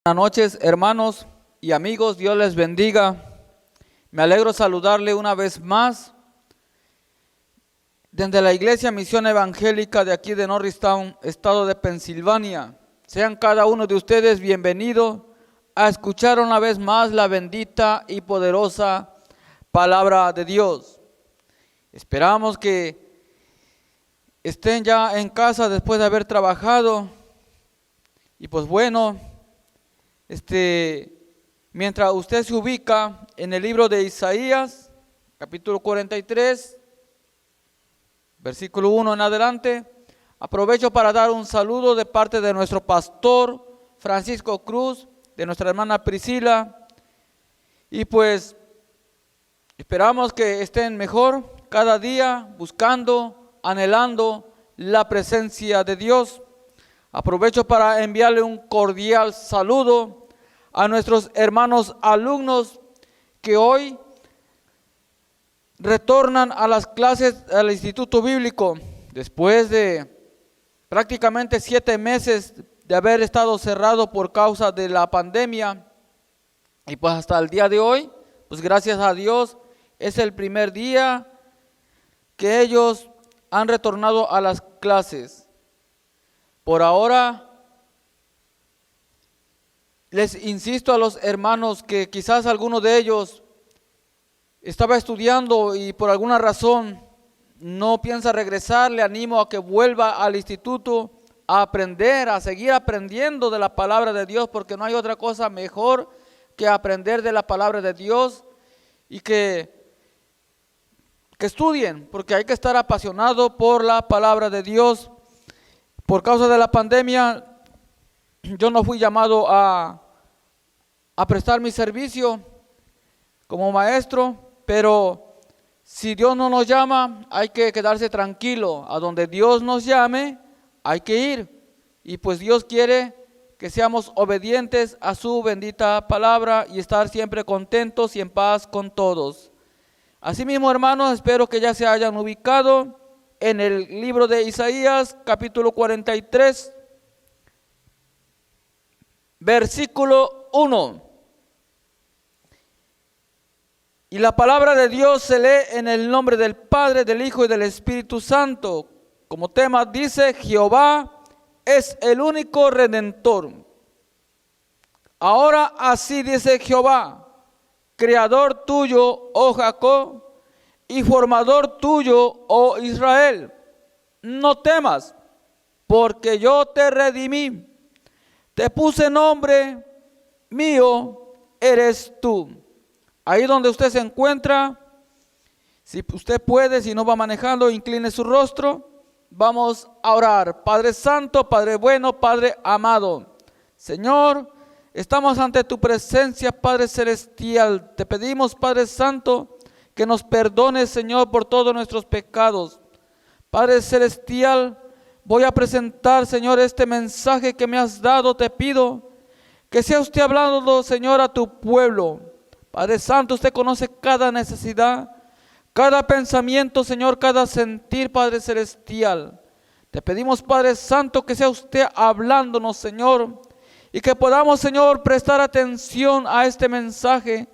Buenas noches, hermanos y amigos, Dios les bendiga. Me alegro saludarle una vez más desde la Iglesia Misión Evangélica de aquí de Norristown, estado de Pensilvania. Sean cada uno de ustedes bienvenidos a escuchar una vez más la bendita y poderosa palabra de Dios. Esperamos que estén ya en casa después de haber trabajado y pues bueno, mientras usted se ubica en el libro de Isaías, capítulo 43, versículo 1 en adelante, aprovecho para dar un saludo de parte de nuestro pastor Francisco Cruz, de nuestra hermana Priscila, y pues esperamos que estén mejor cada día buscando, anhelando la presencia de Dios. Aprovecho para enviarle un cordial saludo a nuestros hermanos alumnos que hoy retornan a las clases al Instituto Bíblico después de prácticamente 7 meses de haber estado cerrado por causa de la pandemia. Y pues hasta el día de hoy, pues gracias a Dios, es el primer día que ellos han retornado a las clases. Por ahora, les insisto a los hermanos que quizás alguno de ellos estaba estudiando y por alguna razón no piensa regresar, le animo a que vuelva al instituto a aprender, a seguir aprendiendo de la palabra de Dios, porque no hay otra cosa mejor que aprender de la palabra de Dios y que estudien, porque hay que estar apasionado por la palabra de Dios. Por causa de la pandemia, yo no fui llamado a prestar mi servicio como maestro, pero si Dios no nos llama, hay que quedarse tranquilo. A donde Dios nos llame, hay que ir. Y pues Dios quiere que seamos obedientes a su bendita palabra y estar siempre contentos y en paz con todos. Asimismo, hermanos, espero que ya se hayan ubicado en el libro de Isaías, capítulo 43, versículo 1. Y la palabra de Dios se lee en el nombre del Padre, del Hijo y del Espíritu Santo. Como tema dice: Jehová es el único redentor. Ahora así dice Jehová, creador tuyo, oh Jacob, y formador tuyo, oh Israel. No temas, porque yo te redimí, te puse nombre, mío eres tú. Ahí donde usted se encuentra, si usted puede, si no va manejando, incline su rostro. Vamos a orar. Padre Santo, Padre bueno, Padre amado, Señor, estamos ante tu presencia, Padre Celestial. Te pedimos, Padre Santo, que nos perdones, Señor, por todos nuestros pecados. Padre Celestial, voy a presentar, Señor, este mensaje que me has dado. Te pido que sea usted hablando, Señor, a tu pueblo. Padre Santo, usted conoce cada necesidad, cada pensamiento, Señor, cada sentir, Padre Celestial. Te pedimos, Padre Santo, que sea usted hablándonos, Señor, y que podamos, Señor, prestar atención a este mensaje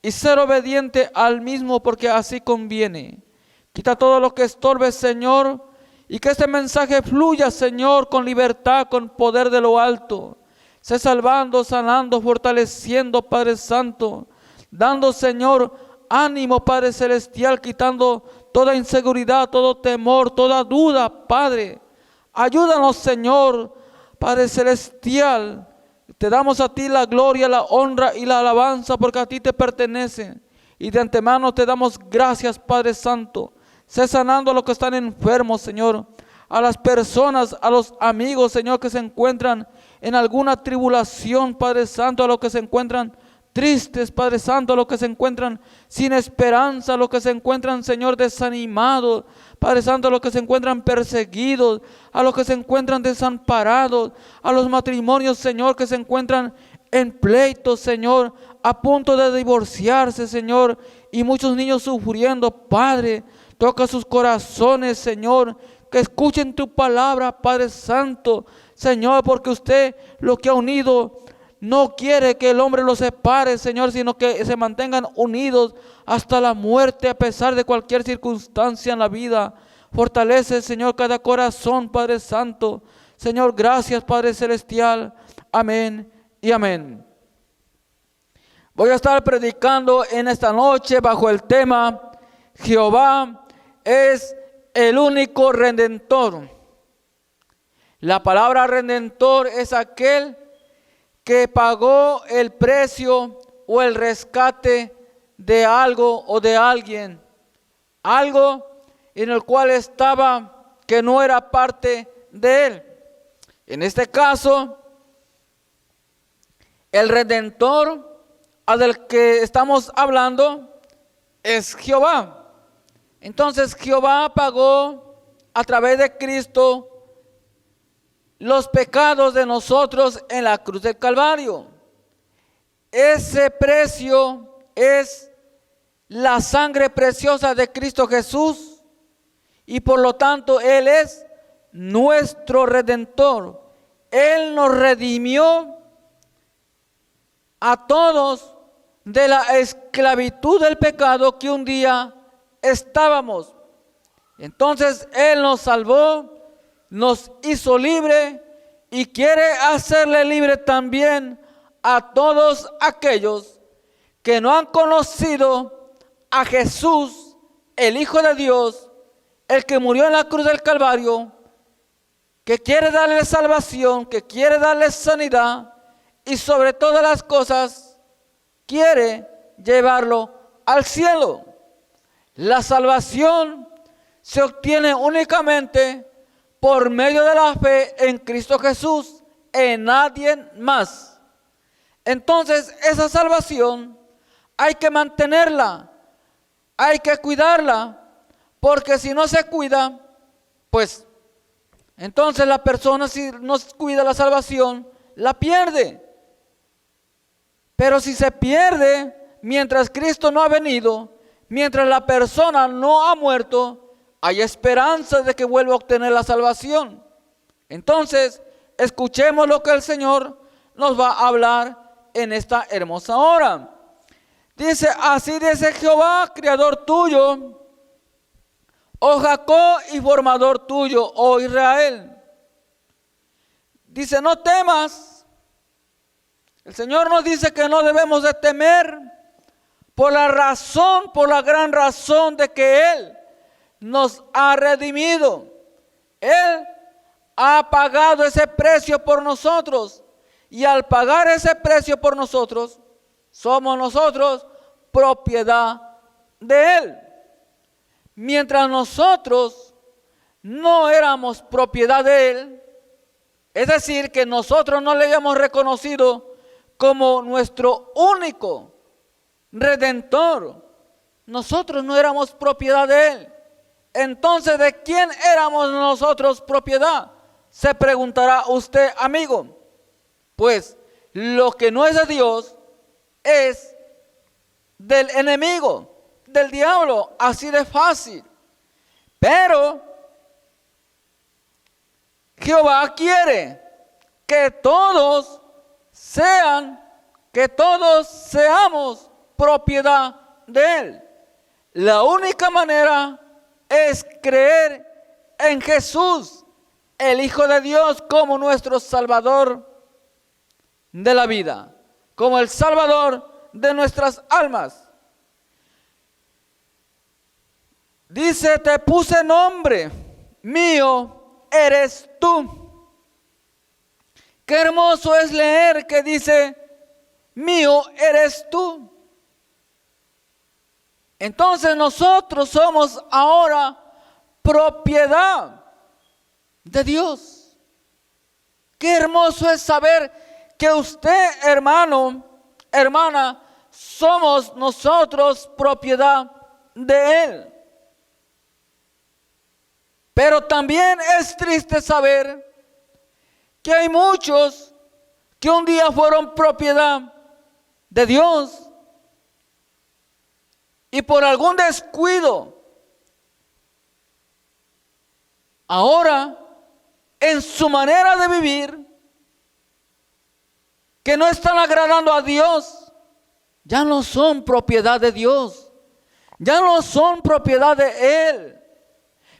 y ser obediente al mismo, porque así conviene. Quita todo lo que estorbe, Señor, y que este mensaje fluya, Señor, con libertad, con poder de lo alto. Sé salvando, sanando, fortaleciendo, Padre Santo, dando, Señor, ánimo, Padre Celestial, quitando toda inseguridad, todo temor, toda duda, Padre. Ayúdanos, Señor, Padre Celestial. Te damos a ti la gloria, la honra y la alabanza, porque a ti te pertenece. Y de antemano te damos gracias, Padre Santo. Sé sanando a los que están enfermos, Señor. A las personas, a los amigos, Señor, que se encuentran en alguna tribulación, Padre Santo. A los que se encuentran tristes, Padre Santo. A los que se encuentran sin esperanza. A los que se encuentran, Señor, desanimados. Padre Santo, a los que se encuentran perseguidos, a los que se encuentran desamparados, a los matrimonios, Señor, que se encuentran en pleitos, Señor, a punto de divorciarse, Señor, y muchos niños sufriendo. Padre, toca sus corazones, Señor, que escuchen tu palabra, Padre Santo, Señor, porque usted lo que ha unido no quiere que el hombre los separe, Señor, sino que se mantengan unidos hasta la muerte a pesar de cualquier circunstancia en la vida. Fortalece, Señor, cada corazón, Padre Santo. Señor, gracias, Padre Celestial. Amén y amén. Voy a estar predicando en esta noche bajo el tema: Jehová es el único redentor. La palabra redentor es aquel que pagó el precio o el rescate de algo o de alguien. Algo en el cual estaba que no era parte de él. En este caso, el redentor del que estamos hablando es Jehová. Entonces Jehová pagó a través de Cristo los pecados de nosotros en la cruz del Calvario. Ese precio es la sangre preciosa de Cristo Jesús, y por lo tanto Él es nuestro redentor. Él nos redimió a todos de la esclavitud del pecado que un día estábamos. Entonces Él nos salvó, nos hizo libre y quiere hacerle libre también a todos aquellos que no han conocido a Jesús, el Hijo de Dios, el que murió en la cruz del Calvario, que quiere darle salvación, que quiere darle sanidad y sobre todas las cosas quiere llevarlo al cielo. La salvación se obtiene únicamente por medio de la fe en Cristo Jesús, en nadie más. Entonces esa salvación hay que mantenerla, hay que cuidarla, porque si no se cuida, pues entonces la persona, si no cuida la salvación, la pierde. Pero si se pierde mientras Cristo no ha venido, mientras la persona no ha muerto, hay esperanza de que vuelva a obtener la salvación. Entonces, escuchemos lo que el Señor nos va a hablar en esta hermosa hora. Dice: así dice Jehová, creador tuyo, oh Jacob, y formador tuyo, oh Israel. Dice: no temas. El Señor nos dice que no debemos de temer por la razón, por la gran razón de que Él nos ha redimido. Él ha pagado ese precio por nosotros, y al pagar ese precio por nosotros, somos nosotros propiedad de Él. Mientras nosotros no éramos propiedad de Él, es decir, que nosotros no le habíamos reconocido como nuestro único redentor, nosotros no éramos propiedad de Él. Entonces, ¿de quién éramos nosotros propiedad? Se preguntará usted, amigo. Pues lo que no es de Dios es del enemigo, del diablo, así de fácil. Pero Jehová quiere que todos seamos propiedad de Él. La única manera es creer en Jesús, el Hijo de Dios, como nuestro Salvador de la vida, como el Salvador de nuestras almas. Dice: te puse nombre, mío eres tú. Qué hermoso es leer que dice: mío eres tú. Entonces nosotros somos ahora propiedad de Dios. Qué hermoso es saber que usted, hermano, hermana, somos nosotros propiedad de Él. Pero también es triste saber que hay muchos que un día fueron propiedad de Dios y por algún descuido, ahora en su manera de vivir, que no están agradando a Dios, ya no son propiedad de Dios, ya no son propiedad de Él.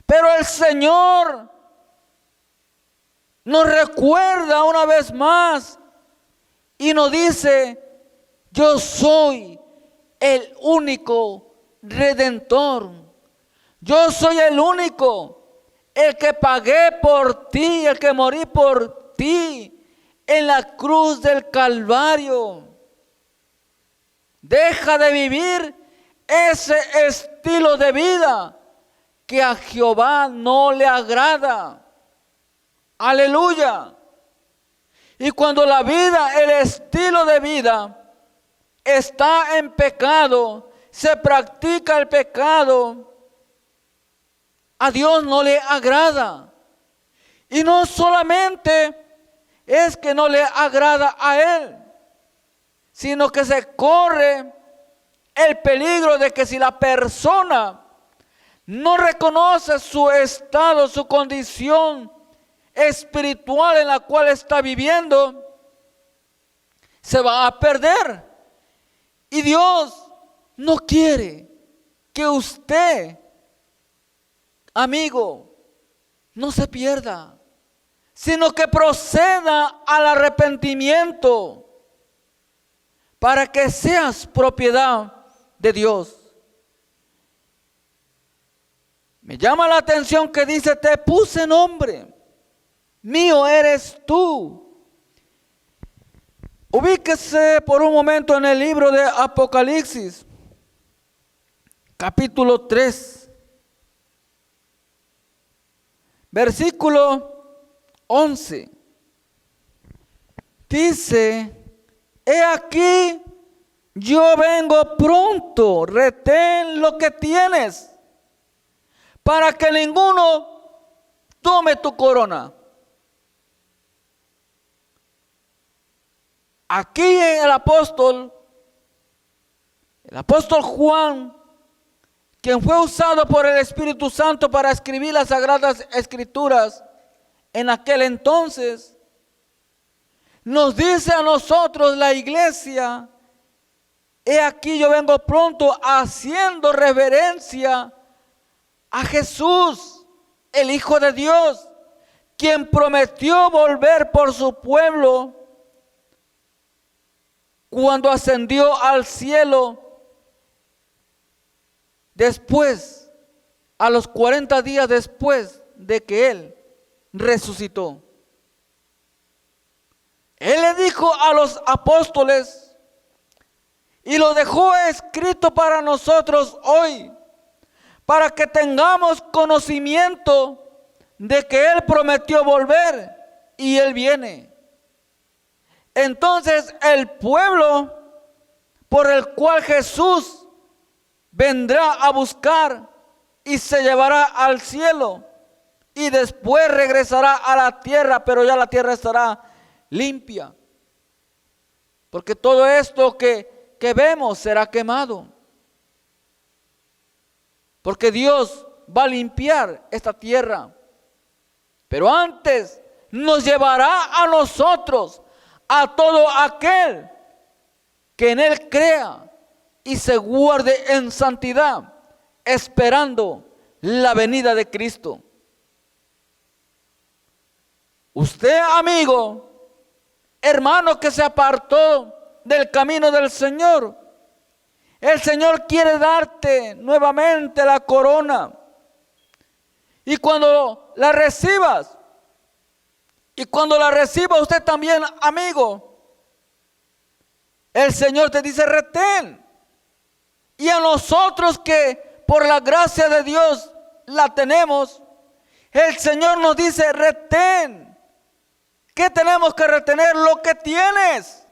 Pero el Señor nos recuerda una vez más y nos dice: yo soy el único redentor. Yo soy el único, el que pagué por ti, el que morí por ti en la cruz del Calvario. Deja de vivir ese estilo de vida que a Jehová no le agrada. Aleluya. Y cuando la vida, el estilo de vida está en pecado, se practica el pecado, a Dios no le agrada. Y no solamente es que no le agrada a Él, sino que se corre el peligro de que si la persona no reconoce su estado, su condición espiritual en la cual está viviendo, se va a perder. Y Dios no quiere que usted, amigo, no se pierda, sino que proceda al arrepentimiento para que seas propiedad de Dios. Me llama la atención que dice: te puse nombre, mío eres tú. Ubíquese por un momento en el libro de Apocalipsis, capítulo 3, versículo 11. Dice: he aquí, yo vengo pronto, retén lo que tienes, para que ninguno tome tu corona. Aquí el apóstol Juan, quien fue usado por el Espíritu Santo para escribir las Sagradas Escrituras en aquel entonces, nos dice a nosotros, la iglesia: he aquí yo vengo pronto, haciendo reverencia a Jesús, el Hijo de Dios, quien prometió volver por su pueblo cuando ascendió al cielo, después, a los 40 días después de que Él resucitó. Él le dijo a los apóstoles, y lo dejó escrito para nosotros hoy, para que tengamos conocimiento de que Él prometió volver y Él viene. Entonces el pueblo por el cual Jesús vendrá a buscar y se llevará al cielo y después regresará a la tierra, pero ya la tierra estará limpia, porque todo esto que vemos será quemado, porque Dios va a limpiar esta tierra. Pero antes nos llevará a nosotros, a todo aquel que en Él crea y se guarde en santidad, esperando la venida de Cristo. Usted, amigo, hermano que se apartó del camino del Señor, el Señor quiere darte nuevamente la corona. Y cuando la recibas, usted también, amigo, el Señor te dice: retén. Y a nosotros que por la gracia de Dios la tenemos, el Señor nos dice: retén. ¿Qué tenemos que retener? Lo que tienes.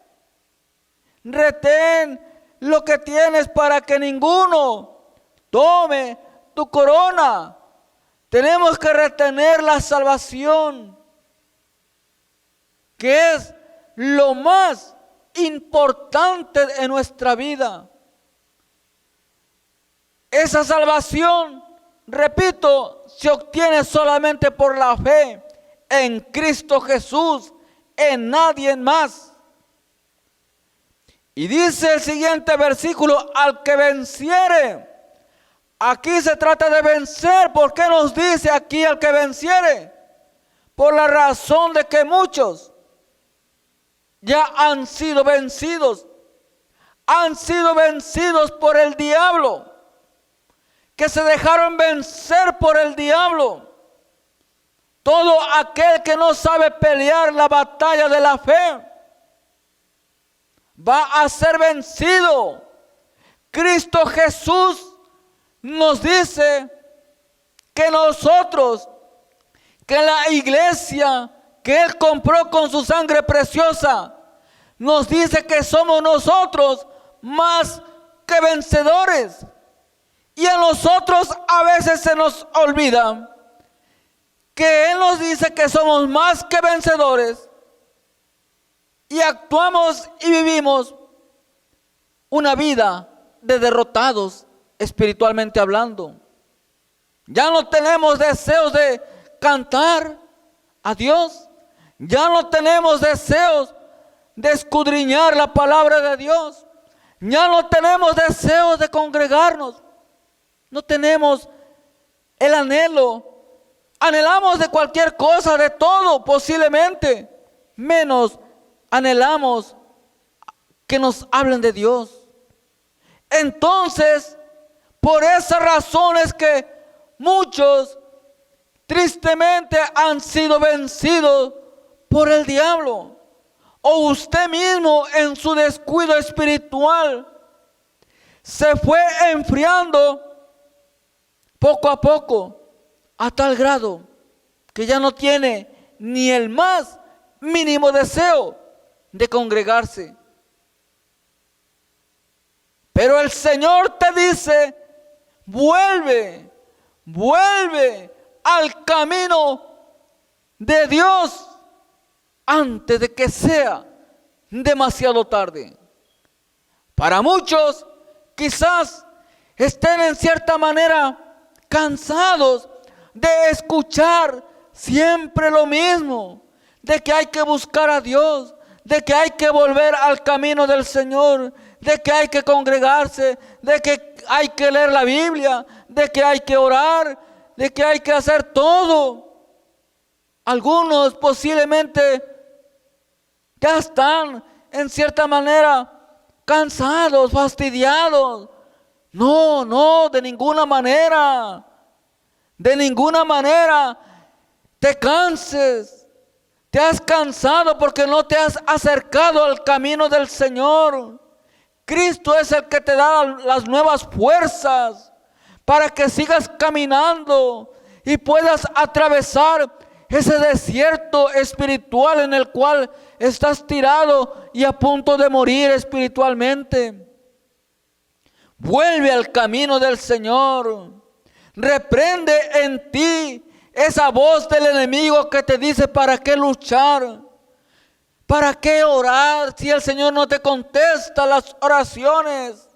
Retén lo que tienes para que ninguno tome tu corona. Tenemos que retener la salvación, que es lo más importante en nuestra vida. Esa salvación, repito, se obtiene solamente por la fe en Cristo Jesús, en nadie más. Y dice el siguiente versículo, al que venciere. Aquí se trata de vencer. ¿Por qué nos dice aquí al que venciere? Por la razón de que muchos ya han sido vencidos. Han sido vencidos por el diablo. Que se dejaron vencer por el diablo. Todo aquel que no sabe pelear la batalla de la fe va a ser vencido. Cristo Jesús nos dice que nosotros, que la iglesia que Él compró con su sangre preciosa, nos dice que somos nosotros más que vencedores. Y a nosotros a veces se nos olvida que Él nos dice que somos más que vencedores y actuamos y vivimos una vida de derrotados espiritualmente hablando. Ya no tenemos deseos de cantar a Dios, ya no tenemos deseos de escudriñar la palabra de Dios, ya no tenemos deseos de congregarnos, no tenemos el anhelo. Anhelamos de cualquier cosa, de todo posiblemente, menos anhelamos que nos hablen de Dios. Entonces, por esa razón es que muchos tristemente han sido vencidos por el diablo. O usted mismo en su descuido espiritual se fue enfriando poco a poco, a tal grado que ya no tiene ni el más mínimo deseo de congregarse. Pero el Señor te dice, vuelve al camino de Dios antes de que sea demasiado tarde. Para muchos quizás estén en cierta manera cansados de escuchar siempre lo mismo, de que hay que buscar a Dios, de que hay que volver al camino del Señor, de que hay que congregarse, de que hay que leer la Biblia, de que hay que orar, de que hay que hacer todo. Algunos posiblemente ya están en cierta manera cansados, fastidiados. No, de ninguna manera. De ninguna manera te canses. Te has cansado porque no te has acercado al camino del Señor. Cristo es el que te da las nuevas fuerzas para que sigas caminando y puedas atravesar ese desierto espiritual en el cual estás tirado y a punto de morir espiritualmente. Vuelve al camino del Señor. Reprende en ti esa voz del enemigo que te dice para qué luchar, para qué orar si el Señor no te contesta las oraciones.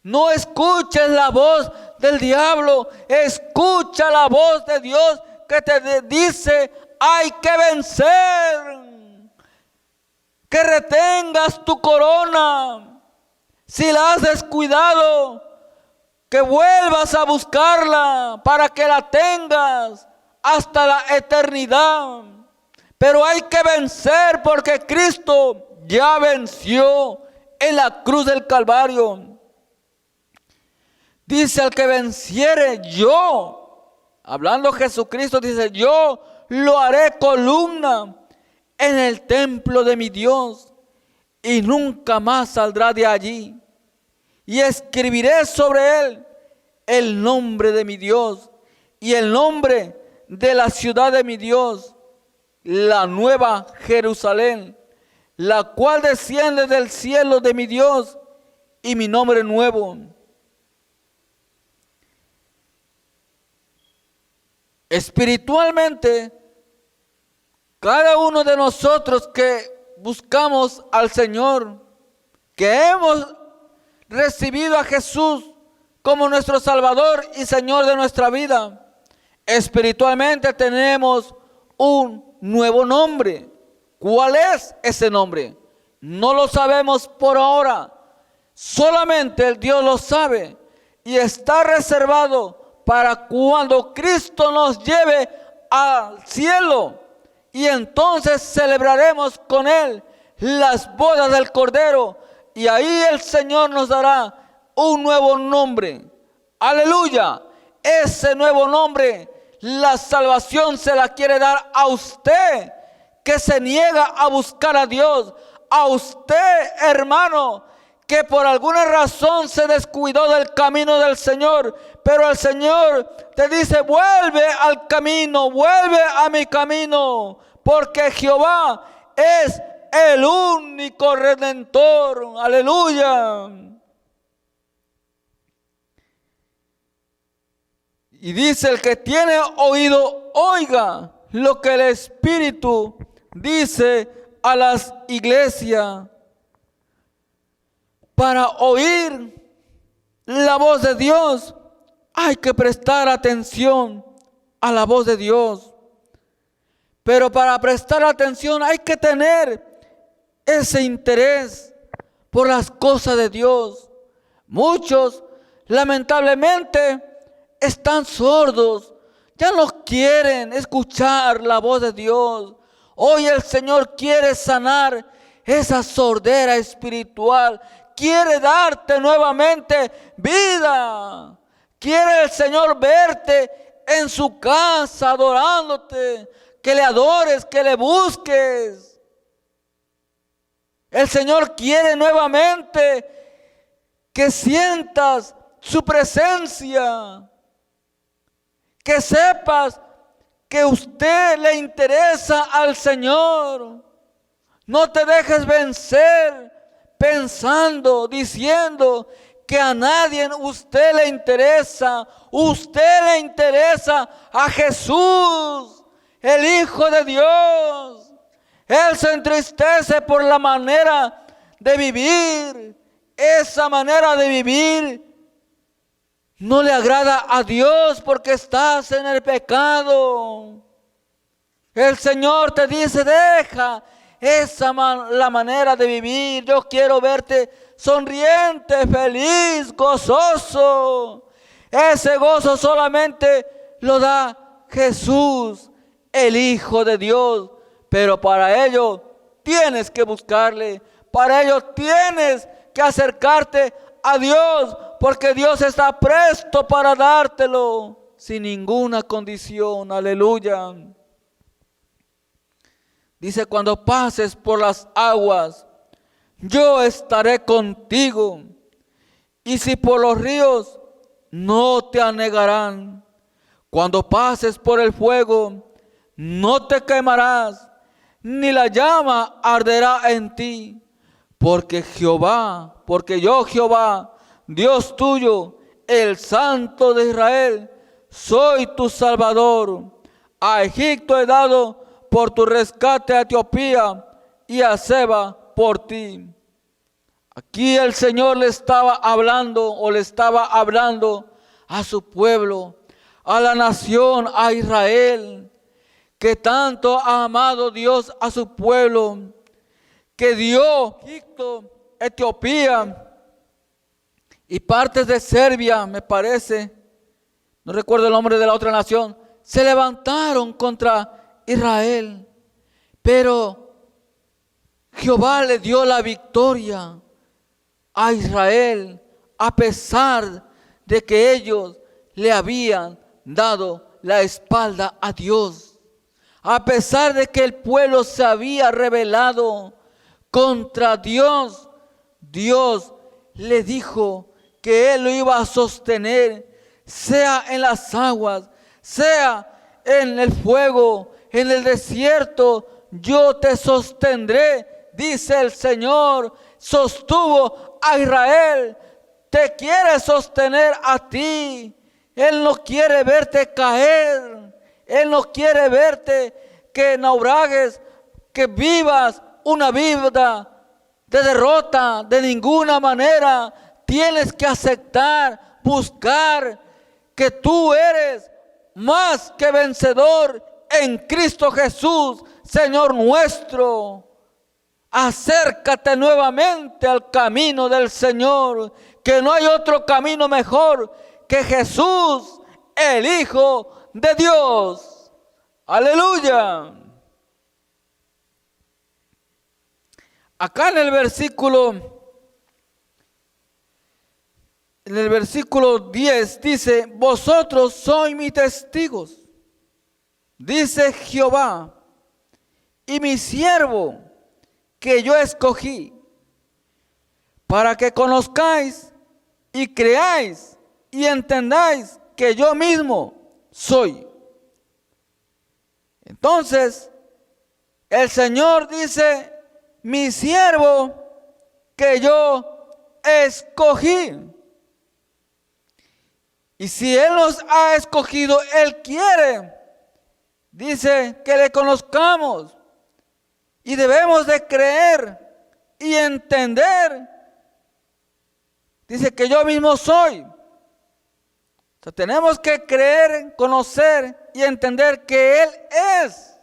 No escuches la voz del diablo, escucha la voz de Dios que te dice hay que vencer, que retengas tu corona. Si la has descuidado, que vuelvas a buscarla para que la tengas hasta la eternidad. Pero hay que vencer porque Cristo ya venció en la cruz del Calvario. Dice al que venciere, yo, hablando Jesucristo, dice, yo lo haré columna en el templo de mi Dios y nunca más saldrá de allí. Y escribiré sobre él el nombre de mi Dios y el nombre de la ciudad de mi Dios, la nueva Jerusalén, la cual desciende del cielo de mi Dios, y mi nombre nuevo. Espiritualmente, cada uno de nosotros que buscamos al Señor, que hemos recibido a Jesús como nuestro Salvador y Señor de nuestra vida, espiritualmente tenemos un nuevo nombre. ¿Cuál es ese nombre? No lo sabemos por ahora. Solamente el Dios lo sabe. Y está reservado para cuando Cristo nos lleve al cielo. Y entonces celebraremos con Él las bodas del Cordero. Y ahí el Señor nos dará un nuevo nombre. Aleluya. Ese nuevo nombre, la salvación se la quiere dar a usted que se niega a buscar a Dios. A usted, hermano, que por alguna razón se descuidó del camino del Señor. Pero el Señor te dice: vuelve al camino, vuelve a mi camino. Porque Jehová es el único redentor. Aleluya. Y dice: el que tiene oído, oiga lo que el Espíritu dice a las iglesias. Para oír la voz de Dios hay que prestar atención a la voz de Dios. Pero para prestar atención hay que tener ese interés por las cosas de Dios. Muchos, lamentablemente, están sordos. Ya no quieren escuchar la voz de Dios. Hoy el Señor quiere sanar esa sordera espiritual. Quiere darte nuevamente vida. Quiere el Señor verte en su casa adorándote. Que le adores, que le busques. El Señor quiere nuevamente que sientas su presencia. Que sepas que usted le interesa al Señor. No te dejes vencer pensando, diciendo que a nadie usted le interesa. Usted le interesa a Jesús, el Hijo de Dios. Él se entristece por la manera de vivir. Esa manera de vivir no le agrada a Dios porque estás en el pecado. El Señor te dice: deja la manera de vivir. Yo quiero verte sonriente, feliz, gozoso. Ese gozo solamente lo da Jesús, el Hijo de Dios. Pero para ello tienes que buscarle. Para ello tienes que acercarte a Dios, porque Dios está presto para dártelo sin ninguna condición. Aleluya. Dice: cuando pases por las aguas, yo estaré contigo. Y si por los ríos, no te anegarán. Cuando pases por el fuego, no te quemarás, ni la llama arderá en ti. Porque yo Jehová, Dios tuyo, el Santo de Israel, soy tu Salvador. A Egipto he dado por tu rescate, a Etiopía y a Seba por ti. Aquí el Señor le estaba hablando a su pueblo, a la nación, a Israel, que tanto ha amado Dios a su pueblo, que dio Egipto, Etiopía y partes de Serbia, me parece, no recuerdo el nombre de la otra nación, se levantaron contra Israel, pero Jehová le dio la victoria a Israel, a pesar de que ellos le habían dado la espalda a Dios, a pesar de que el pueblo se había rebelado contra Dios. Dios le dijo que Él lo iba a sostener, sea en las aguas, sea en el fuego, en el desierto, yo te sostendré, dice el Señor. Sostuvo a Israel, te quiere sostener a ti. Él no quiere verte caer, Él no quiere verte que naufragues, que vivas una vida de derrota. De ninguna manera. Tienes que aceptar, buscar que tú eres más que vencedor en Cristo Jesús, Señor nuestro. acércate nuevamente al camino del Señor, que no hay otro camino mejor que Jesús, el Hijo de Dios. Aleluya. Acá en el versículo 10 dice: vosotros sois mis testigos, dice Jehová, y mi siervo que yo escogí, para que conozcáis y creáis y entendáis que yo mismo soy. Entonces, el Señor dice: mi siervo que yo escogí. Y si Él nos ha escogido, Él quiere, dice, que le conozcamos. Y debemos de creer y entender. Dice que yo mismo soy. O sea, tenemos que creer, conocer y entender que Él es.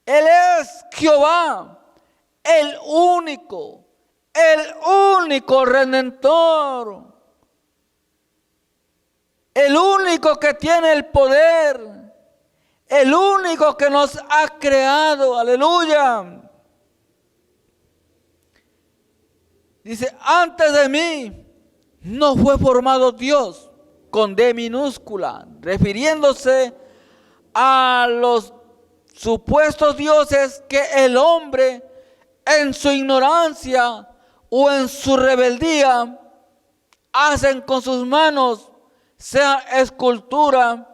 Él es Jehová, el único Redentor. El único que tiene el poder. El único que nos ha creado. Aleluya. Dice: antes de mí no fue formado Dios, con D minúscula, refiriéndose a los supuestos dioses que el hombre, en su ignorancia o en su rebeldía, hacen con sus manos, sea escultura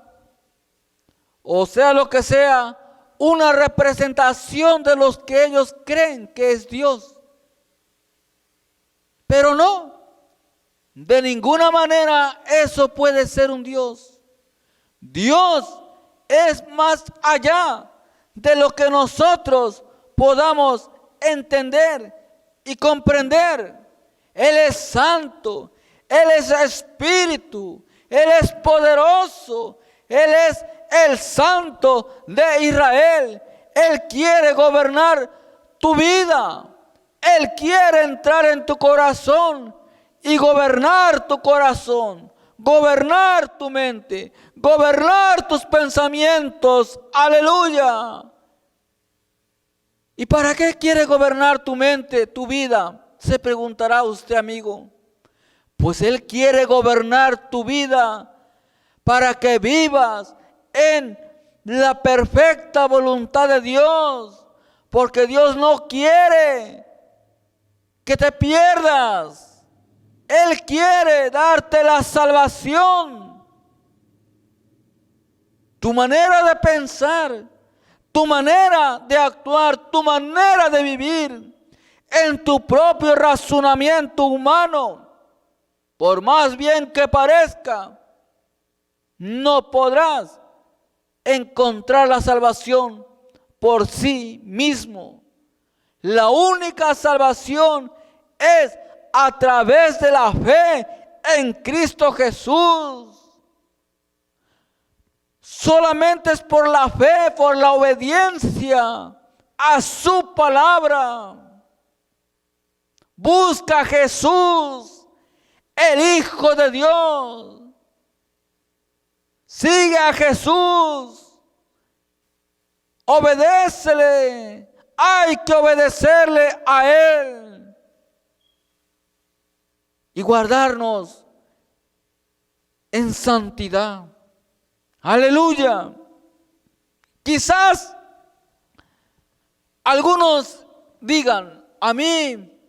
o sea lo que sea, una representación de los que ellos creen que es Dios. Pero no, de ninguna manera eso puede ser un Dios. Dios es más allá de lo que nosotros podamos entender y comprender. Él es santo, Él es espíritu, Él es poderoso, Él es el Santo de Israel. Él quiere gobernar tu vida. Él quiere entrar en tu corazón y gobernar tu corazón, gobernar tu mente, gobernar tus pensamientos. Aleluya. ¿Y para qué quiere gobernar tu mente, tu vida? Se preguntará usted, amigo. Pues Él quiere gobernar tu vida para que vivas en la perfecta voluntad de Dios. Porque Dios no quiere que te pierdas. Él quiere darte la salvación. Tu manera de pensar, tu manera de actuar, tu manera de vivir, en tu propio razonamiento humano, por más bien que parezca, no podrás encontrar la salvación por sí mismo. La única salvación es a través de la fe en Cristo Jesús. Solamente es por la fe, por la obediencia a su palabra. Busca a Jesús, el Hijo de Dios. Sigue a Jesús. Obedécele. Hay que obedecerle a Él. Y guardarnos en santidad. Aleluya. Quizás algunos digan: a mí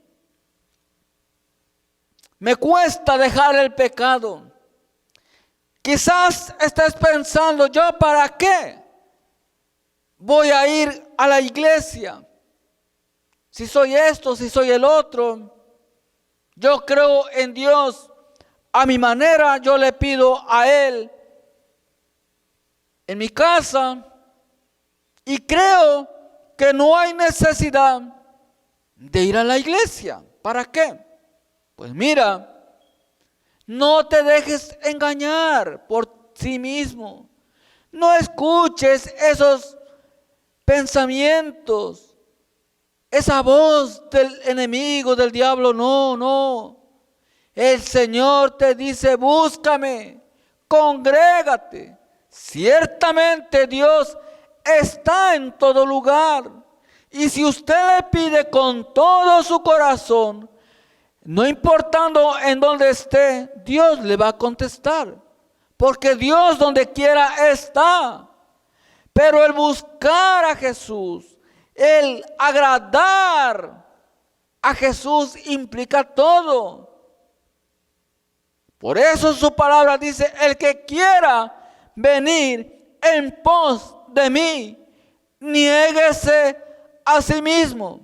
me cuesta dejar el pecado. Quizás estés pensando: ¿yo para qué voy a ir a la iglesia? Si soy esto, si soy el otro. Yo creo en Dios a mi manera, yo le pido a Él en mi casa y creo que no hay necesidad de ir a la iglesia. ¿Para qué? Pues mira, no te dejes engañar por sí mismo. No escuches esos pensamientos esa voz del enemigo, del diablo, no, no. El Señor te dice, búscame, congrégate. Ciertamente Dios está en todo lugar. Y si usted le pide con todo su corazón, no importando en dónde esté, Dios le va a contestar. Porque Dios donde quiera está. Pero el buscar a Jesús, el agradar a Jesús implica todo. Por eso su palabra dice, el que quiera venir en pos de mí, niéguese a sí mismo.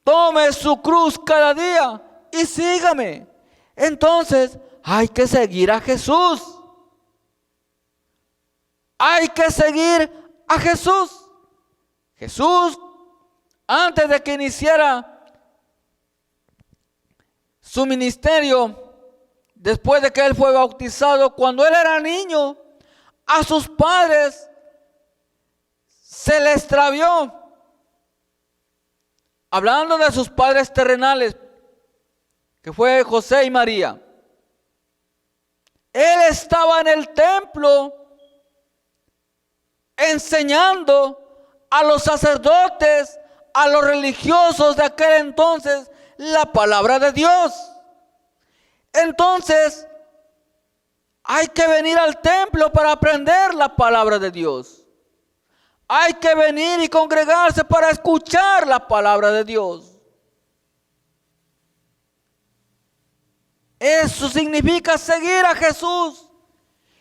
Tome su cruz cada día y sígame. Entonces hay que seguir a Jesús. Hay que seguir a Jesús. Jesús, antes de que iniciara su ministerio, después de que él fue bautizado, cuando él era niño, a sus padres se le extravió. Hablando de sus padres terrenales, que fue José y María. Él estaba en el templo enseñando a los sacerdotes, a los religiosos de aquel entonces, la palabra de Dios. Entonces, hay que venir al templo para aprender la palabra de Dios. Hay que venir y congregarse para escuchar la palabra de Dios. Eso significa seguir a Jesús.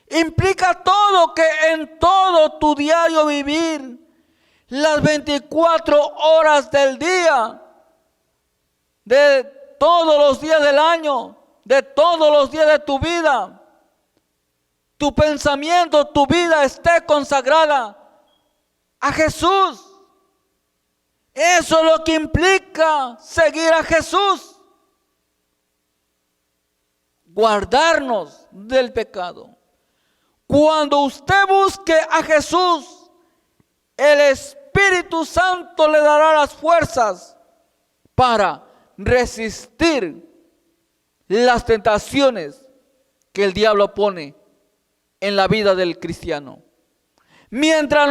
Implica todo, que en todo tu diario vivir, las 24 horas del día, de todos los días del año, de todos los días de tu vida, tu pensamiento, tu vida esté consagrada a Jesús. Eso es lo que implica seguir a Jesús. Guardarnos del pecado. Cuando usted busque a Jesús, el Espíritu Santo le dará las fuerzas para resistir las tentaciones que el diablo pone en la vida del cristiano. Mientras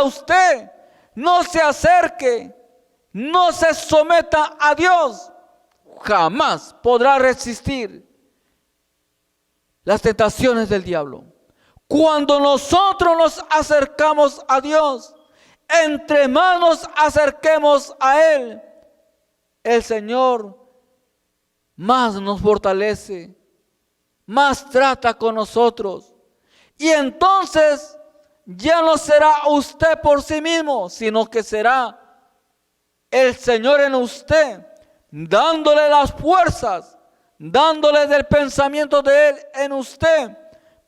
usted no se acerque, no se someta a Dios, jamás podrá resistir las tentaciones del diablo. Cuando nosotros nos acercamos a Dios, entre más nos acerquemos a Él, el Señor más nos fortalece, más trata con nosotros. Y entonces ya no será usted por sí mismo, sino que será el Señor en usted, dándole las fuerzas, dándole del pensamiento de Él en usted,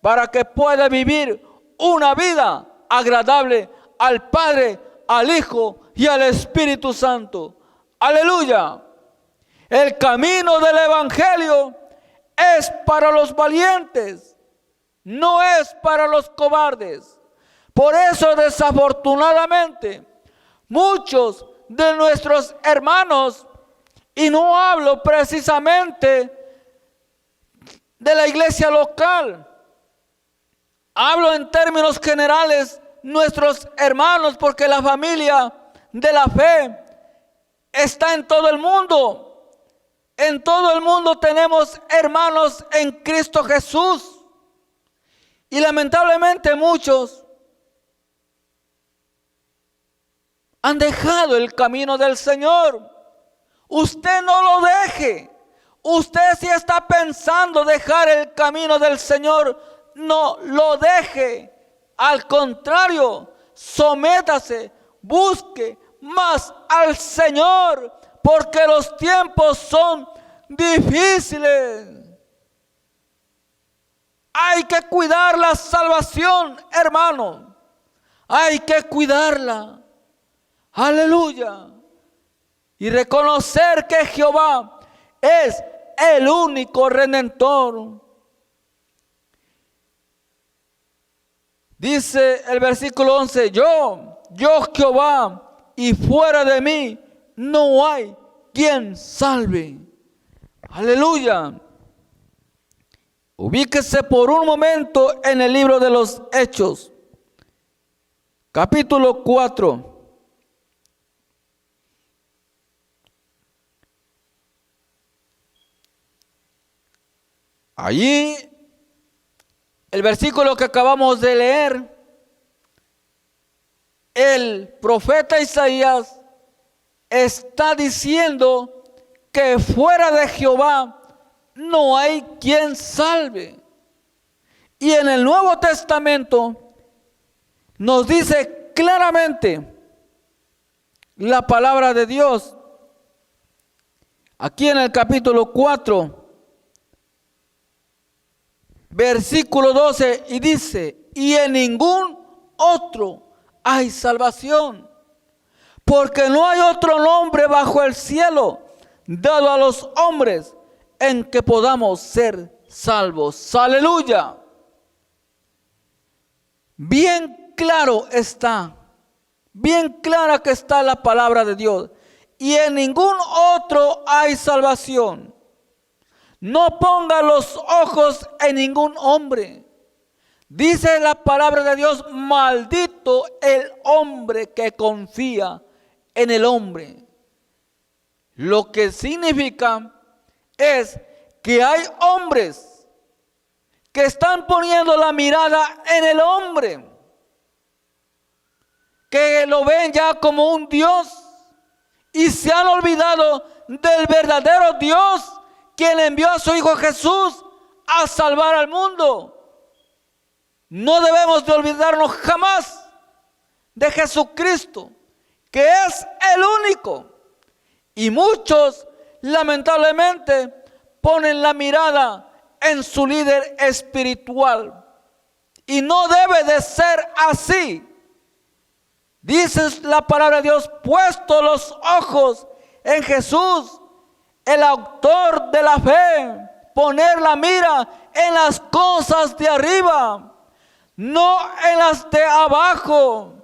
para que pueda vivir una vida agradable al Padre, al Hijo y al Espíritu Santo. Aleluya. El camino del Evangelio es para los valientes, no es para los cobardes. Por eso, desafortunadamente, muchos de nuestros hermanos, y no hablo precisamente de la iglesia local, hablo en términos generales, nuestros hermanos, porque la familia de la fe está en todo el mundo. En todo el mundo tenemos hermanos en Cristo Jesús. Y lamentablemente muchos han dejado el camino del Señor. Usted no lo deje. Usted, si está pensando dejar el camino del Señor, no lo deje. Al contrario, sométase, busque más al Señor, porque los tiempos son difíciles. Hay que cuidar la salvación, hermano. Hay que cuidarla. Aleluya. Y reconocer que Jehová es el único redentor. Dice el versículo 11, yo Jehová, y fuera de mí no hay quien salve. Aleluya. Ubíquese por un momento en el libro de los Hechos, capítulo 4. Allí, el versículo que acabamos de leer, el profeta Isaías está diciendo que fuera de Jehová no hay quien salve. Y en el Nuevo Testamento nos dice claramente la palabra de Dios. Aquí en el capítulo 4, versículo 12, y dice: y en ningún otro hay salvación, porque no hay otro nombre bajo el cielo dado a los hombres en que podamos ser salvos. Aleluya. Bien claro está, bien clara que está la palabra de Dios. Y en ningún otro hay salvación. No ponga los ojos en ningún hombre. Dice la palabra de Dios: maldito el hombre que confía en el hombre. Lo que significa es que hay hombres que están poniendo la mirada en el hombre, que lo ven ya como un Dios y se han olvidado del verdadero Dios, quien envió a su Hijo Jesús a salvar al mundo. No debemos de olvidarnos jamás de Jesucristo, que es el único. Y muchos, lamentablemente, ponen la mirada en su líder espiritual. Y no debe de ser así. Dice la palabra de Dios: puesto los ojos en Jesús, el autor de la fe, poner la mira en las cosas de arriba, no en las de abajo.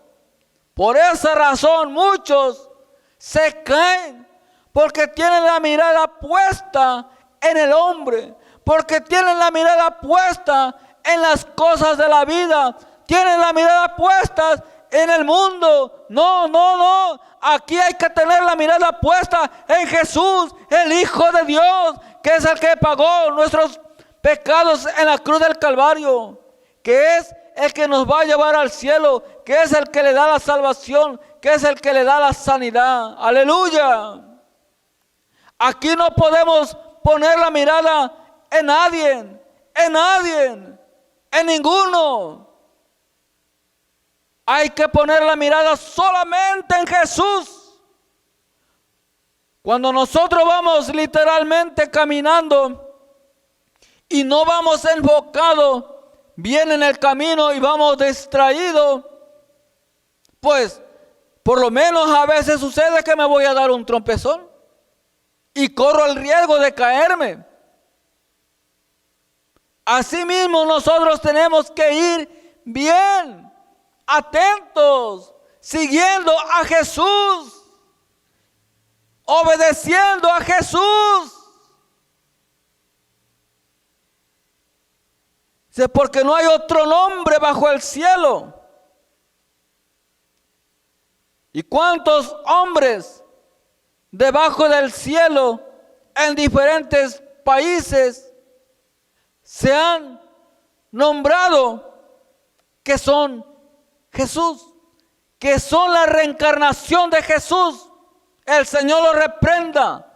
Por esa razón muchos se caen, porque tienen la mirada puesta en el hombre, porque tienen la mirada puesta en las cosas de la vida, tienen la mirada puesta en el mundo. No. Aquí hay que tener la mirada puesta en Jesús, el Hijo de Dios, que es el que pagó nuestros pecados en la cruz del Calvario, que es el que nos va a llevar al cielo, que es el que le da la salvación, que es el que le da la sanidad. Aleluya. Aquí no podemos poner la mirada en nadie, en ninguno. Hay que poner la mirada solamente en Jesús. Cuando nosotros vamos literalmente caminando y no vamos enfocados bien en el camino y vamos distraídos, pues por lo menos a veces sucede que me voy a dar un trompezón y corro el riesgo de caerme. Asimismo, nosotros tenemos que ir bien, atentos, siguiendo a Jesús, obedeciendo a Jesús. Porque no hay otro nombre bajo el cielo. ¿Y cuántos hombres debajo del cielo en diferentes países se han nombrado que son Jesús, que son la reencarnación de Jesús? El Señor lo reprenda.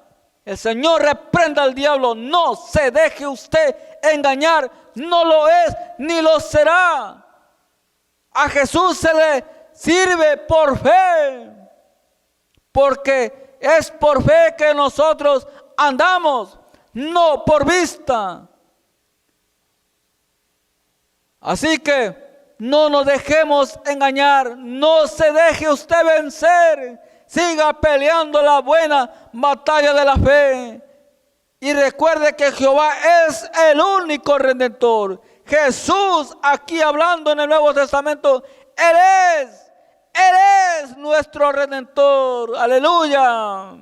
El Señor reprenda al diablo. No se deje usted engañar. No lo es ni lo será. A Jesús se le sirve por fe, porque es por fe que nosotros andamos, no por vista. Así que no nos dejemos engañar, no se deje usted vencer. Siga peleando la buena batalla de la fe. Y recuerde que Jehová es el único Redentor. Jesús, aquí hablando en el Nuevo Testamento, Él es Él es nuestro Redentor. Aleluya.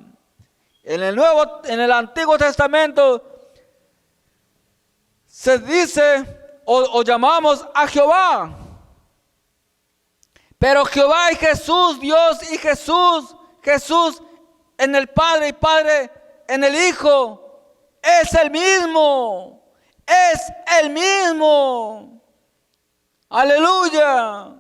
En el Antiguo Testamento se dice o llamamos a Jehová. Pero Jehová y Jesús, Dios y Jesús en el Padre y Padre en el Hijo, es el mismo. Es el mismo. Aleluya.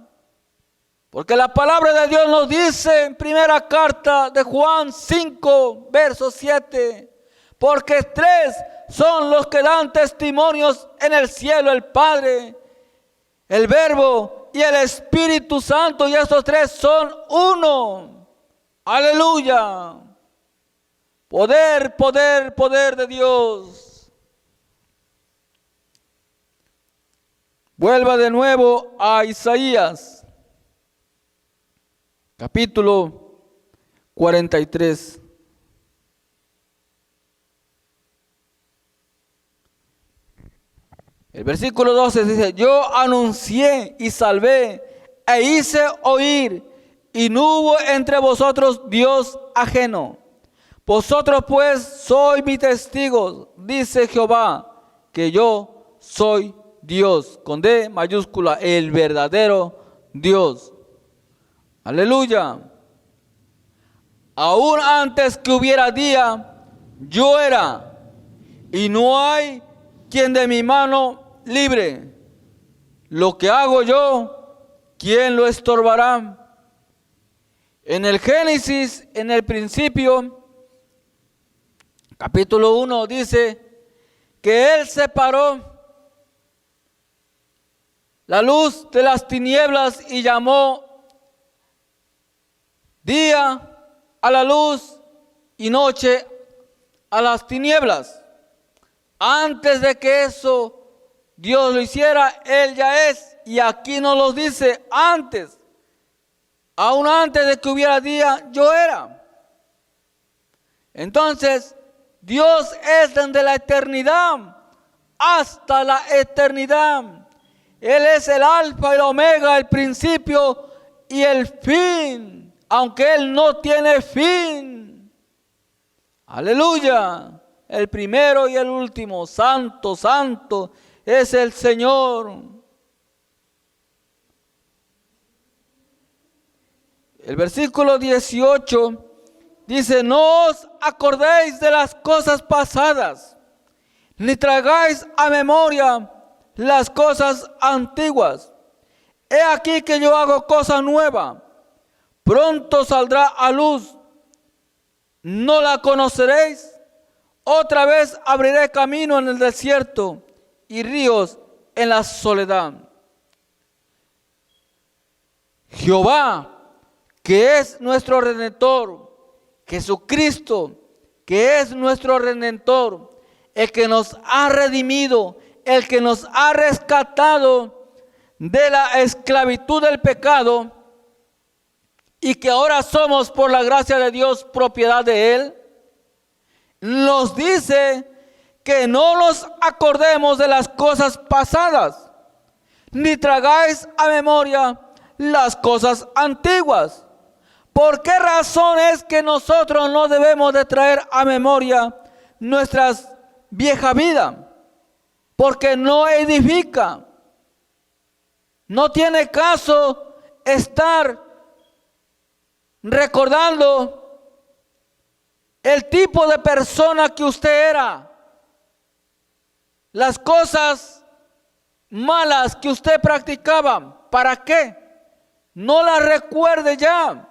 Porque la palabra de Dios nos dice en primera carta de Juan 5, verso 7. Porque tres son los que dan testimonios en el cielo: el Padre, el Verbo y el Espíritu Santo. Y estos tres son uno. Aleluya. Poder, poder, poder de Dios. Vuelva de nuevo a Isaías. Capítulo 43. El versículo 12 dice: yo anuncié y salvé e hice oír, y no hubo entre vosotros Dios ajeno. Vosotros pues sois mis testigos, dice Jehová, que yo soy Dios, con D mayúscula, el verdadero Dios. Aleluya. Aún antes que hubiera día, yo era, y no hay quien de mi mano libre. Lo que hago yo, ¿quién lo estorbará? En el Génesis, en el principio, capítulo 1, dice que Él separó la luz de las tinieblas y llamó día a la luz y noche a las tinieblas. Antes de que eso Dios lo hiciera, Él ya es. Y aquí nos lo dice antes. Aún antes de que hubiera día, yo era. Entonces, Dios es desde la eternidad hasta la eternidad. Él es el alfa y el omega, el principio y el fin. Aunque Él no tiene fin. Aleluya. El primero y el último. Santo, santo es el Señor. El versículo 18 dice: no os acordéis de las cosas pasadas, ni traigáis a memoria las cosas antiguas. He aquí que yo hago cosa nueva. Pronto saldrá a luz, ¿no la conoceréis? Otra vez abriré camino en el desierto y ríos en la soledad. Jehová, que es nuestro Redentor, Jesucristo, que es nuestro Redentor, el que nos ha redimido, el que nos ha rescatado de la esclavitud del pecado, y que ahora somos por la gracia de Dios propiedad de Él, nos dice que no nos acordemos de las cosas pasadas, ni tragáis a memoria las cosas antiguas. ¿Por qué razón es que nosotros no debemos de traer a memoria nuestras vieja vida? Porque no edifica. No tiene caso estar recordando el tipo de persona que usted era, las cosas malas que usted practicaba. ¿Para qué? No las recuerde ya.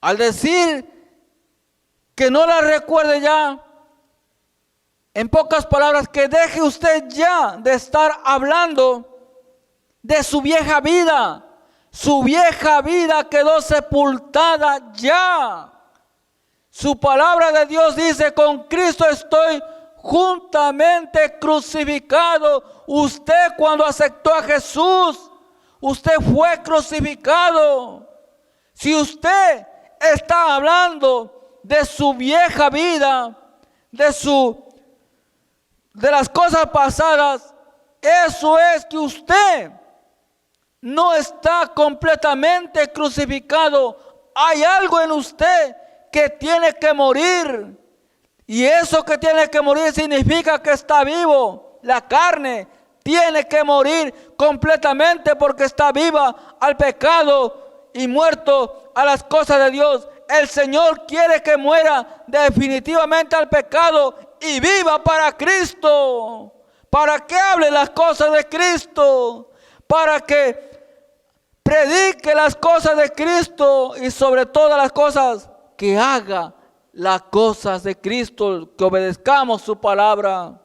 Al decir que no las recuerde ya, en pocas palabras, que deje usted ya de estar hablando de su vieja vida. Su vieja vida quedó sepultada ya. Su palabra de Dios dice: con Cristo estoy juntamente crucificado. Usted, cuando aceptó a Jesús, usted fue crucificado. Si usted está hablando de su vieja vida, de las cosas pasadas, eso es que usted no está completamente crucificado. Hay algo en usted que tiene que morir. Y eso que tiene que morir significa que está vivo. La carne tiene que morir completamente porque está viva al pecado y muerto a las cosas de Dios. El Señor quiere que muera definitivamente al pecado y viva para Cristo. Para que hable las cosas de Cristo. Para que predique las cosas de Cristo y sobre todas las cosas que haga las cosas de Cristo, que obedezcamos su palabra.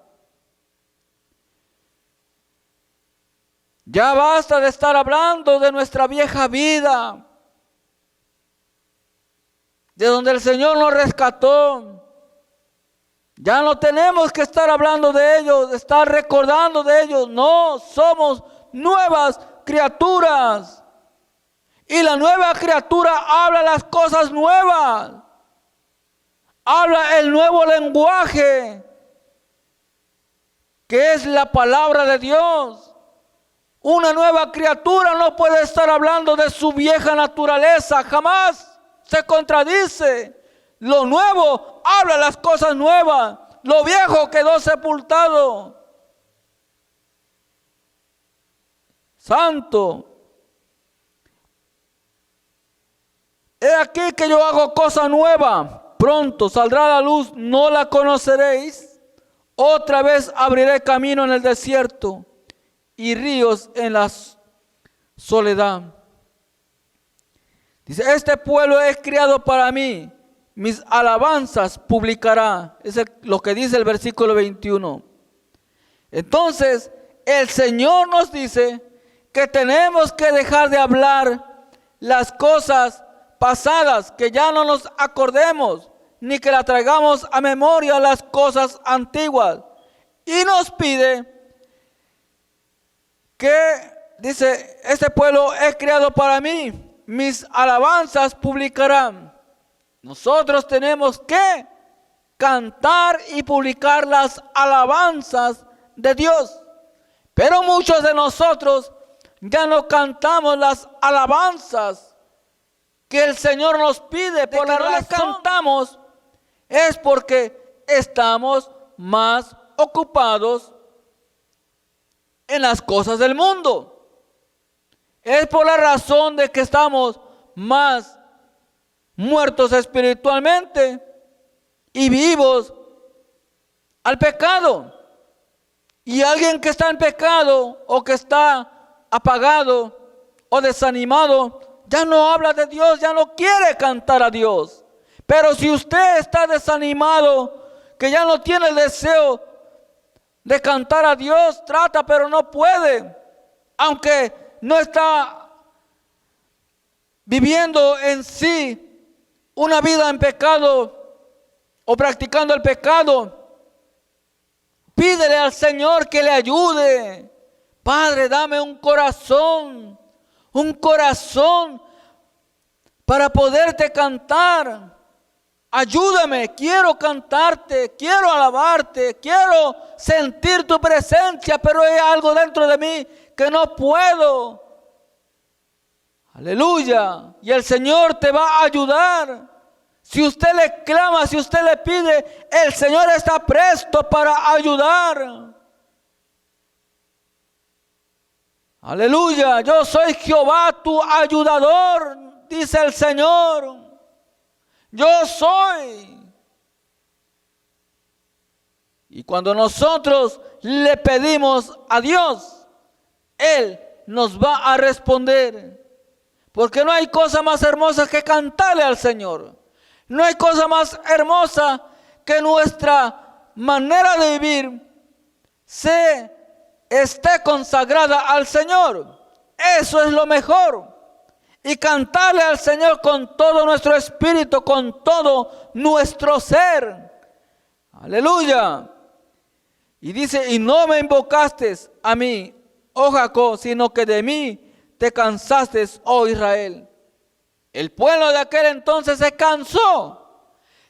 Ya basta de estar hablando de nuestra vieja vida, de donde el Señor nos rescató. Ya no tenemos que estar hablando de ellos, de estar recordando de ellos. No, somos nuevas criaturas. Y la nueva criatura habla las cosas nuevas. Habla el nuevo lenguaje, que es la palabra de Dios. Una nueva criatura no puede estar hablando de su vieja naturaleza, jamás se contradice. Lo nuevo habla las cosas nuevas, lo viejo quedó sepultado. Santo. He aquí que yo hago cosa nueva. Pronto saldrá la luz, no la conoceréis. Otra vez abriré camino en el desierto y ríos en la soledad. Dice, este pueblo es criado para mí, mis alabanzas publicará. Es lo que dice el versículo 21. Entonces, el Señor nos dice que tenemos que dejar de hablar las cosas pasadas, que ya no nos acordemos, ni que la traigamos a memoria las cosas antiguas. Y nos pide que, dice, este pueblo es creado para mí, mis alabanzas publicarán. Nosotros tenemos que cantar y publicar las alabanzas de Dios. Pero muchos de nosotros ya no cantamos las alabanzas que el Señor nos pide. Por la razón que no las cantamos es porque estamos más ocupados en las cosas del mundo. Es por la razón de que estamos más muertos espiritualmente y vivos al pecado. Y alguien que está en pecado o que está apagado o desanimado, ya no habla de Dios, ya no quiere cantar a Dios. Pero si usted está desanimado, que ya no tiene el deseo de cantar a Dios, trata pero no puede, aunque no está viviendo en sí una vida en pecado o practicando el pecado, pídele al Señor que le ayude. Padre, dame un corazón para poderte cantar. Ayúdame, quiero cantarte, quiero alabarte, quiero sentir tu presencia, pero hay algo dentro de mí que no puedo. Aleluya. Y el Señor te va a ayudar. Si usted le clama, si usted le pide, el Señor está presto para ayudar. Aleluya. Yo soy Jehová tu ayudador, dice el Señor. Yo soy. Y cuando nosotros le pedimos a Dios, Él nos va a responder. Porque no hay cosa más hermosa que cantarle al Señor. No hay cosa más hermosa que nuestra manera de vivir esté consagrada al Señor. Eso es lo mejor. Y cantarle al Señor con todo nuestro espíritu, con todo nuestro ser. Aleluya. Y dice, y no me invocaste a mí, oh Jacob, sino que de mí te cansaste, oh Israel. El pueblo de aquel entonces se cansó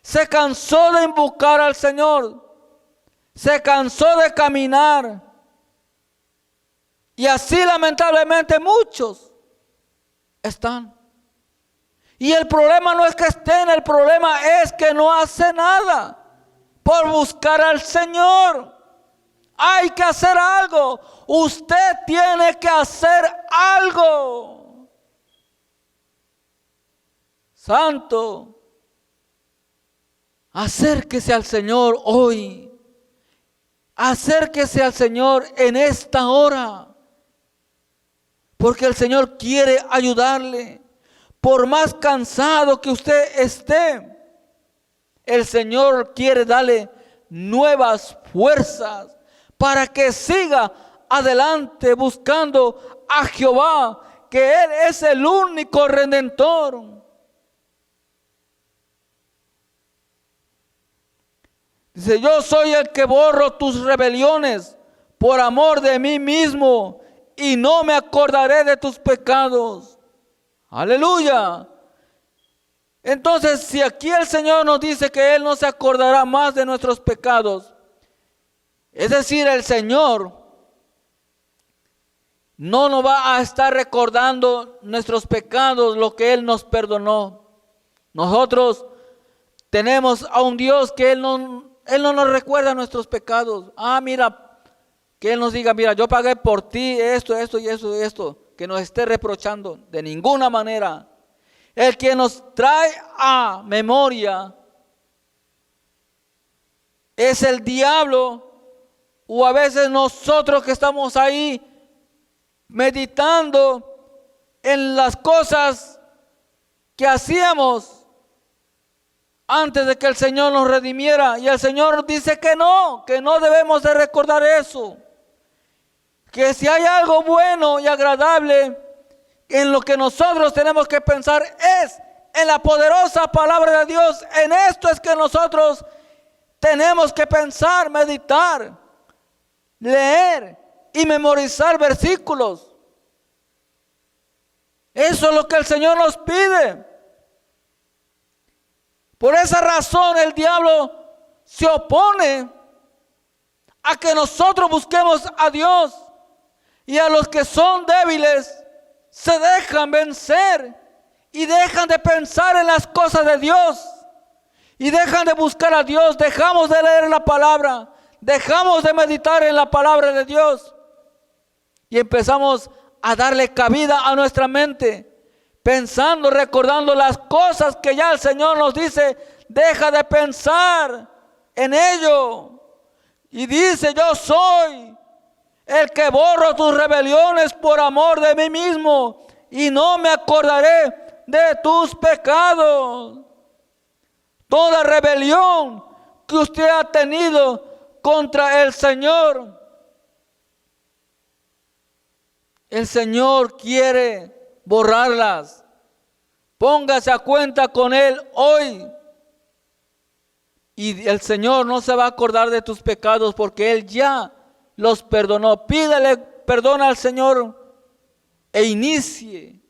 de invocar al Señor, se cansó de caminar Y así lamentablemente muchos están. Y el problema no es que estén, el problema es que no hace nada por buscar al Señor. Hay que hacer algo. Usted tiene que hacer algo. Santo, acérquese al Señor hoy. Acérquese al Señor en esta hora. Porque el Señor quiere ayudarle. Por más cansado que usted esté, el Señor quiere darle nuevas fuerzas para que siga adelante buscando a Jehová, que Él es el único redentor. Dice, yo soy el que borro tus rebeliones por amor de mí mismo y no me acordaré de tus pecados. Aleluya. Entonces, si aquí el Señor nos dice que Él no se acordará más de nuestros pecados, es decir, el Señor no nos va a estar recordando nuestros pecados, lo que Él nos perdonó. Nosotros tenemos a un Dios que Él no nos recuerda nuestros pecados. Mira, que Él nos diga, mira, yo pagué por ti esto y esto, que nos esté reprochando de ninguna manera. El que nos trae a memoria es el diablo, o a veces nosotros que estamos ahí meditando en las cosas que hacíamos antes de que el Señor nos redimiera, y el Señor dice que no debemos de recordar eso. Que si hay algo bueno y agradable, en lo que nosotros tenemos que pensar es en la poderosa palabra de Dios. En esto es que nosotros tenemos que pensar, meditar, leer y memorizar versículos. Eso es lo que el Señor nos pide. Por esa razón el diablo se opone a que nosotros busquemos a Dios. Y a los que son débiles se dejan vencer y dejan de pensar en las cosas de Dios y dejan de buscar a Dios. Dejamos de leer la palabra, dejamos de meditar en la palabra de Dios y empezamos a darle cabida a nuestra mente, pensando, recordando las cosas que ya el Señor nos dice. Deja de pensar en ello. Y dice, yo soy el que borro tus rebeliones por amor de mí mismo y no me acordaré de tus pecados. Toda rebelión que usted ha tenido contra el Señor, el Señor quiere borrarlas. Póngase a cuenta con Él hoy. Y el Señor no se va a acordar de tus pecados porque Él ya los perdonó. Pídele perdón al Señor e inicie.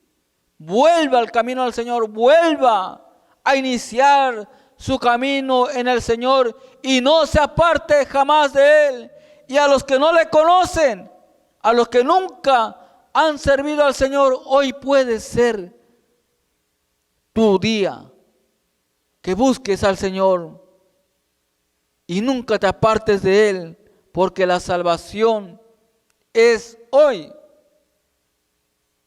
Vuelva al camino del Señor. Vuelva a iniciar su camino en el Señor y no se aparte jamás de Él. Y a los que no le conocen, a los que nunca han servido al Señor, hoy puede ser tu día que busques al Señor y nunca te apartes de Él. Porque la salvación es hoy,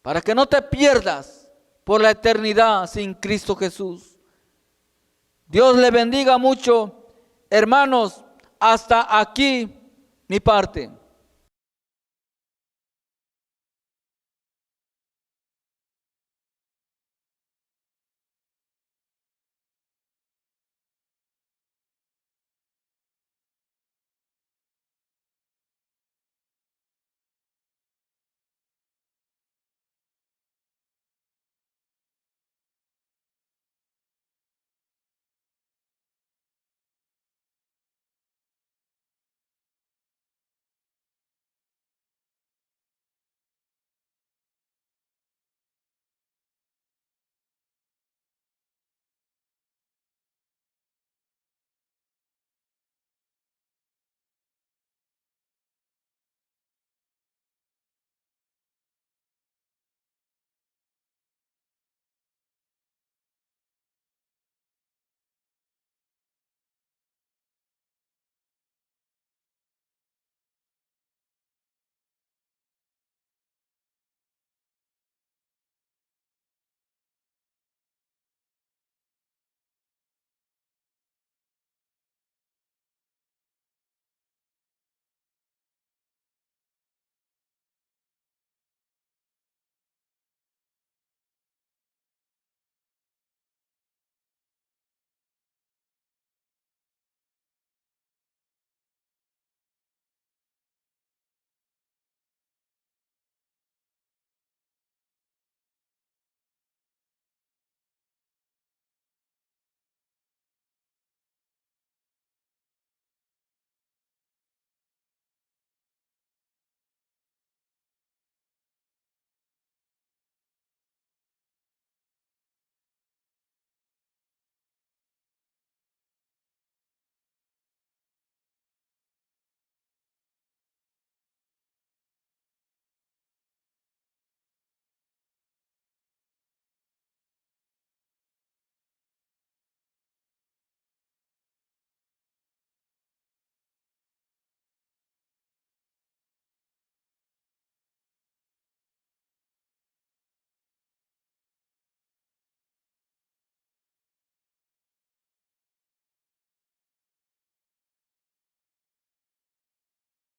para que no te pierdas por la eternidad sin Cristo Jesús. Dios le bendiga mucho, hermanos. Hasta aquí mi parte.